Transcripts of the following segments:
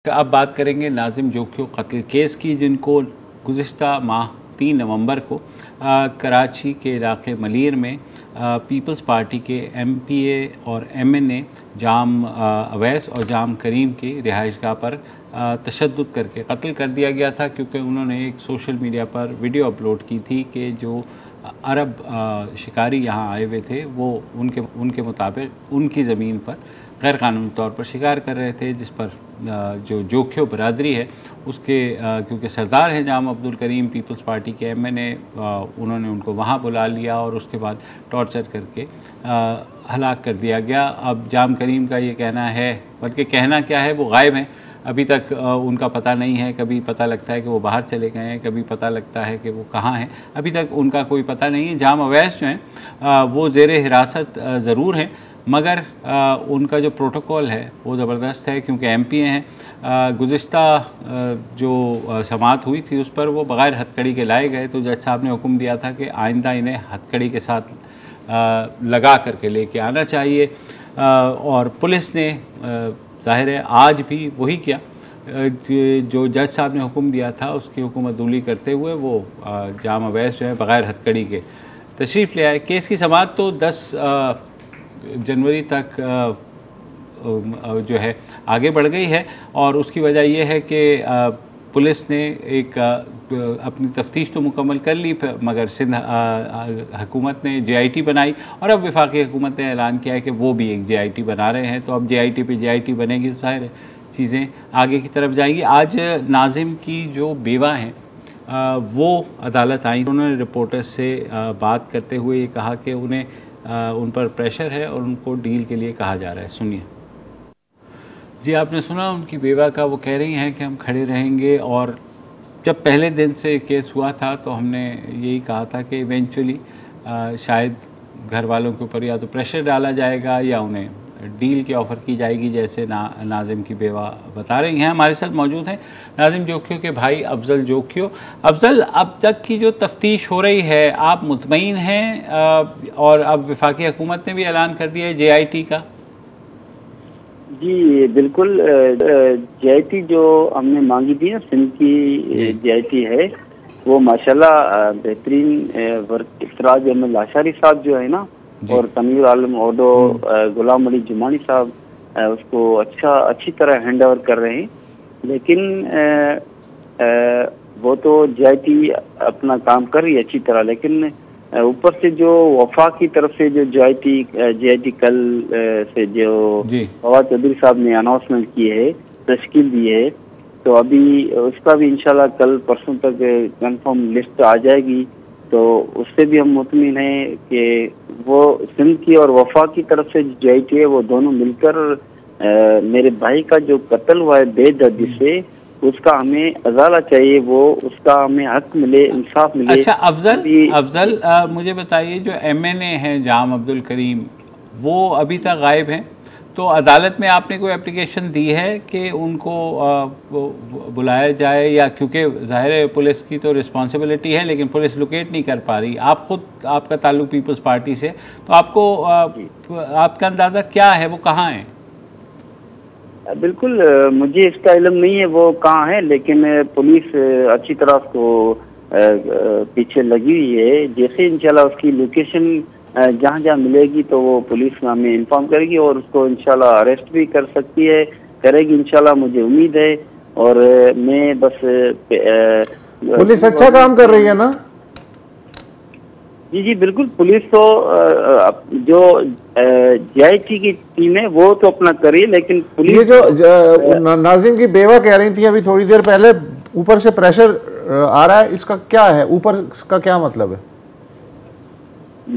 اب بات کریں گے ناظم جوکھیو قتل کیس کی، جن کو گزشتہ ماہ 3 نومبر کو کراچی کے علاقے ملیر میں پیپلز پارٹی کے ایم پی اے اور ایم این اے جام اویس اور جام کریم کی رہائش گاہ پر تشدد کر کے قتل کر دیا گیا تھا، کیونکہ انہوں نے ایک سوشل میڈیا پر ویڈیو اپلوڈ کی تھی کہ جو عرب شکاری یہاں آئے ہوئے تھے وہ ان کے مطابق ان کی زمین پر غیر قانونی طور پر شکار کر رہے تھے، جس پر جو جوکھیو برادری ہے اس کے کیونکہ سردار ہیں جام عبدالکریم پیپلز پارٹی کے ایم این اے، انہوں نے ان کو وہاں بلا لیا اور اس کے بعد ٹارچر کر کے ہلاک کر دیا گیا۔ اب جام کریم کا یہ کہنا ہے، بلکہ کہنا کیا ہے، وہ غائب ہیں، ابھی تک ان کا پتہ نہیں ہے، کبھی پتہ لگتا ہے کہ وہ باہر چلے گئے ہیں، کبھی پتہ لگتا ہے کہ وہ کہاں ہیں، ابھی تک ان کا کوئی پتہ نہیں ہے۔ جام اویس جو ہیں وہ زیر حراست ضرور ہیں، مگر ان کا جو پروٹوکول ہے وہ زبردست ہے، کیونکہ ایم پی اے ہیں۔ گزشتہ جو سماعت ہوئی تھی اس پر وہ بغیر ہتھ کڑی کے لائے گئے، تو جج صاحب نے حکم دیا تھا کہ آئندہ انہیں ہتھ کڑی کے ساتھ لگا کر کے لے کے آنا چاہیے، اور پولیس نے ظاہر ہے آج بھی وہی کیا جو جج صاحب نے حکم دیا تھا، اس کی حکم عدولی کرتے ہوئے وہ جام اویس جو ہے بغیر ہتھ کڑی کے تشریف لے آئے۔ کیس کی سماعت تو 10 جنوری تک جو ہے آگے بڑھ گئی ہے، اور اس کی وجہ یہ ہے کہ پولیس نے ایک اپنی تفتیش تو مکمل کر لی، مگر سندھ حکومت نے جے آئی ٹی بنائی، اور اب وفاقی حکومت نے اعلان کیا ہے کہ وہ بھی ایک جے آئی ٹی بنا رہے ہیں، تو اب جے آئی ٹی پہ جے آئی ٹی بنے گی تو ظاہر چیزیں آگے کی طرف جائیں گی۔ آج ناظم کی جو بیوہ ہیں وہ عدالت آئیں، انہوں نے رپورٹر سے بات کرتے ہوئے یہ کہا کہ انہیں ان پر پریشر ہے اور ان کو ڈیل کے لیے کہا جا رہا ہے۔ سنیے جی، آپ نے سنا ان کی بیوہ کا، وہ کہہ رہی ہیں کہ ہم کھڑے رہیں گے، اور جب پہلے دن سے کیس ہوا تھا تو ہم نے یہی کہا تھا کہ ایونچولی شاید گھر والوں کے اوپر یا تو پریشر ڈالا جائے گا یا انہیں ڈیل کی آفر کی جائے گی، جیسے ناظم کی بیوہ بتا رہی ہیں۔ ہمارے ساتھ موجود ہیں ناظم جوکھیو کے بھائی افضل جوکھیو۔ افضل، اب تک کی جو تفتیش ہو رہی ہے، آپ مطمئن ہیں؟ اور اب وفاقی حکومت نے بھی اعلان کر دیا ہے جے آئی ٹی کا۔ جی بالکل، جے آئی ٹی جو ہم نے مانگی تھی نا، سندھ کی جے آئی ٹی ہے، وہ ماشاءاللہ بہترین افراج احمد لاشاری صاحب جو ہے نا، اور تنویر عالم اوڈو، غلام علی جمانی صاحب اس کو اچھی طرح ہینڈ اوور کر رہے ہیں، لیکن وہ تو جے آئی ٹی اپنا کام کر رہی ہے اچھی طرح، لیکن اوپر سے جو وفاق کی طرف سے جو جے آئی ٹی کل سے جو فواد چودھری صاحب نے اناؤنسمنٹ کی ہے، تشکیل دی ہے، تو ابھی اس کا بھی انشاءاللہ کل پرسوں تک کنفرم لسٹ آ جائے گی، تو اس سے بھی ہم مطمئن ہیں کہ وہ سندھ کی اور وفاق کی طرف سے جے آئی ٹی ہے، وہ دونوں مل کر میرے بھائی کا جو قتل ہوا ہے بے دردی سے، اس کا ہمیں ازالہ چاہیے، وہ اس کا ہمیں حق ملے، انصاف ملے۔ اچھا افضل مجھے بتائیے، جو ایم این اے ہیں جام عبدالکریم، وہ ابھی تک غائب ہیں، تو عدالت میں آپ نے کوئی اپلیکیشن دی ہے کہ ان کو بلایا جائے، یا کیونکہ ظاہر ہے پولیس کی تو رسپانسبلٹی ہے لیکن پولیس لوکیٹ نہیں کر پا رہی، آپ کا تعلق پیپلز پارٹی سے، تو آپ کا اندازہ کیا ہے وہ کہاں ہیں؟ بالکل مجھے اس کا علم نہیں ہے وہ کہاں ہے، لیکن پولیس اچھی طرح اس کو پیچھے لگی ہوئی ہے، جیسے انشاءاللہ اس کی لوکیشن جہاں جہاں ملے گی تو وہ پولیس ہمیں انفارم کرے گی، اور اس کو انشاءاللہ اریسٹ بھی کر سکتی ہے، کرے گی انشاءاللہ، مجھے امید ہے۔ اور میں بس پولیس اچھا کام کر رہی ہے نا؟ جی بالکل، پولیس تو جو جے آئی ٹی کی ٹیم ہے وہ تو اپنا کری، لیکن پولیس یہ جو ناظم کی بیوہ کہہ رہی تھی ابھی تھوڑی دیر پہلے، اوپر سے پریشر آ رہا ہے، اس کا کیا ہے؟ اوپر کا کیا مطلب ہے؟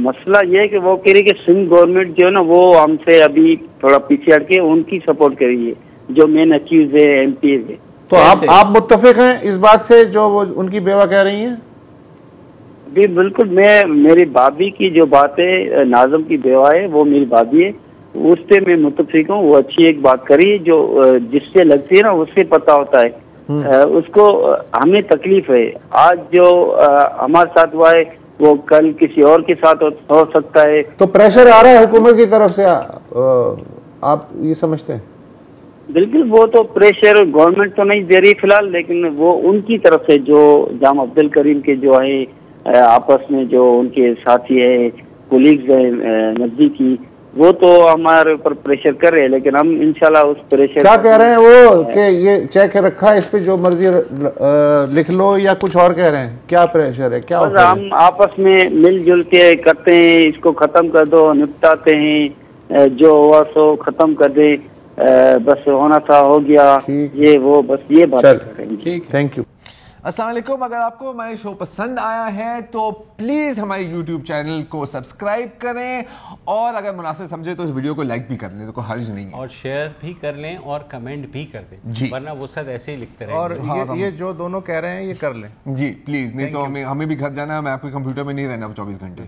مسئلہ یہ ہے کہ وہ کہہ رہی کہ سندھ گورنمنٹ جو ہے نا، وہ ہم سے ابھی تھوڑا پیچھے ہٹ کے ان کی سپورٹ کری ہے، جو مین اکیوز ہے ایم پی اے ہے۔ تو آپ متفق ہیں اس بات سے جو وہ ان کی بیوہ کہہ رہی ہیں؟ جی بالکل، میری بھابھی کی جو بات ہے، ناظم کی بیوہ ہے، وہ میری بھابھی ہے، اس سے میں متفق ہوں، وہ اچھی ایک بات کری، جو جس سے لگتی ہے نا اس سے پتہ ہوتا ہے، اس کو ہمیں تکلیف ہے، آج جو ہمارے ساتھ ہوا ہے وہ کل کسی اور کے ساتھ ہو سکتا ہے۔ تو پریشر آ رہا ہے حکومت کی طرف سے، آپ یہ سمجھتے ہیں؟ بالکل وہ تو پریشر گورنمنٹ تو نہیں دے رہی فی الحال، لیکن وہ ان کی طرف سے جو جامع عبد الکریم کے جو ہے آپس میں جو ان کے ساتھی ہے کولیگز ہیں نزدیکی، وہ تو ہمارے اوپر پریشر کر رہے ہیں، لیکن ہم انشاءاللہ اس پریشر کیا کہہ رہے ہیں وہ کہ یہ چیک رکھا ہے اس پہ جو مرضی لکھ لو، یا کچھ اور کہہ رہے ہیں؟ کیا پریشر ہے؟ کیا ہم آپس میں مل جل کے کرتے ہیں، اس کو ختم کر دو، نپٹاتے ہیں، جو ہوا سو ختم کر دیں، بس ہونا تھا ہو گیا، یہ وہ بس یہ بات کریں گے۔ Thank you. السلام علیکم، اگر آپ کو ہمارے شو پسند آیا ہے تو پلیز ہمارے یوٹیوب چینل کو سبسکرائب کریں، اور اگر مناسب سمجھے تو اس ویڈیو کو لائک بھی کر لیں، تو کوئی حرج نہیں ہے، اور شیئر بھی کر لیں اور کمنٹ بھی کر دیں، ورنہ وہ سب ایسے ہی لکھتے رہیں گے۔ اور یہ جو دونوں کہہ رہے ہیں یہ کر لیں جی پلیز، نہیں تو ہمیں بھی گھر جانا ہے، میں آپ کے کمپیوٹر میں نہیں رہنا 24 گھنٹے۔